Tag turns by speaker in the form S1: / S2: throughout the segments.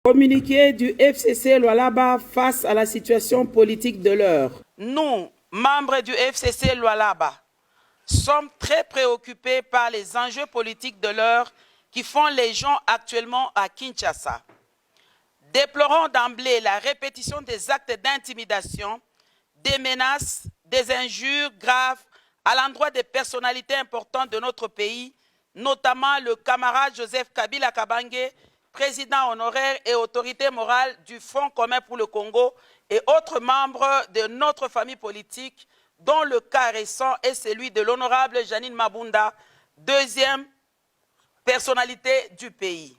S1: Communiqué du FCC Lualaba face à la situation politique de l'heure.
S2: Nous, membres du FCC Lualaba, sommes très préoccupés par les enjeux politiques de l'heure qui font les gens actuellement à Kinshasa. Déplorons d'emblée la répétition des actes d'intimidation, des menaces, des injures graves à l'endroit des personnalités importantes de notre pays, notamment le camarade Joseph Kabila Kabange, président honoraire et autorité morale du Front commun pour le Congo et autres membres de notre famille politique, dont le cas récent est celui de l'honorable Janine Mabunda, deuxième personnalité du pays.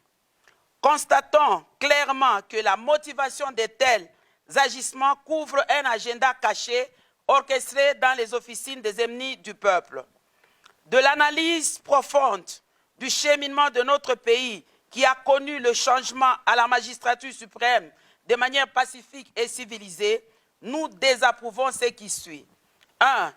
S2: Constatons clairement que la motivation de tels agissements couvre un agenda caché orchestré dans les officines des ennemis du peuple. De l'analyse profonde du cheminement de notre pays qui a connu le changement à la magistrature suprême de manière pacifique et civilisée, nous désapprouvons ce qui suit. 1.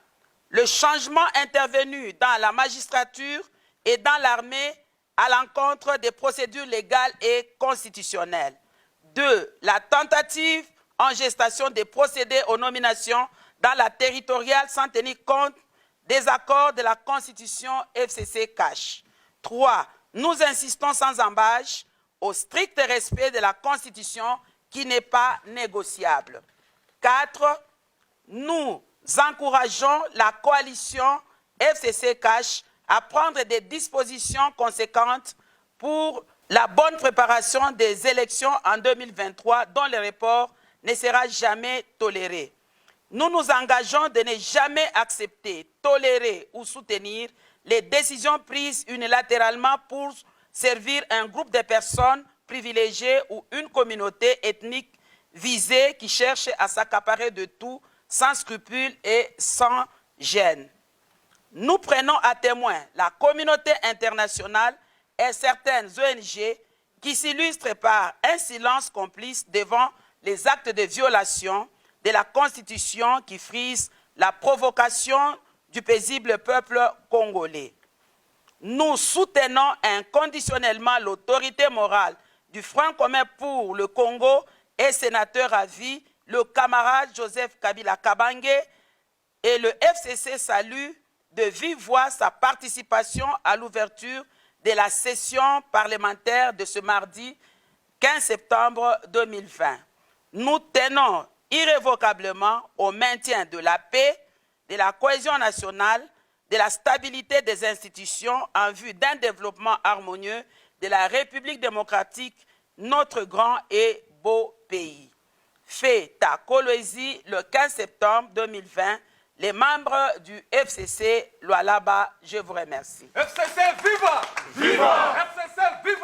S2: Le changement intervenu dans la magistrature et dans l'armée à l'encontre des procédures légales et constitutionnelles. 2. La tentative en gestation de procéder aux nominations dans la territoriale sans tenir compte des accords de la Constitution FCC-CACH. 3. Nous insistons sans embâche au strict respect de la Constitution qui n'est pas négociable. 4. Nous encourageons la coalition FCC-CACH à prendre des dispositions conséquentes pour la bonne préparation des élections en 2023 dont le report ne sera jamais toléré. Nous nous engageons de ne jamais accepter, tolérer ou soutenir les décisions prises unilatéralement pour servir un groupe de personnes privilégiées ou une communauté ethnique visée qui cherche à s'accaparer de tout sans scrupules et sans gêne. Nous prenons à témoin la communauté internationale et certaines ONG qui s'illustrent par un silence complice devant les actes de violation de la Constitution qui frisent la provocation du paisible peuple congolais. Nous soutenons inconditionnellement l'autorité morale du Front commun pour le Congo et sénateur à vie, le camarade Joseph Kabila Kabange, et le FCC salue de vive voix sa participation à l'ouverture de la session parlementaire de ce mardi 15 septembre 2020. Nous tenons irrévocablement au maintien de la paix, de la cohésion nationale, de la stabilité des institutions en vue d'un développement harmonieux de la République démocratique, notre grand et beau pays. Fait à Kolwezi le 15 septembre 2020, les membres du FCC Lualaba, je vous remercie.
S3: FCC, viva! Viva! FCC, viva!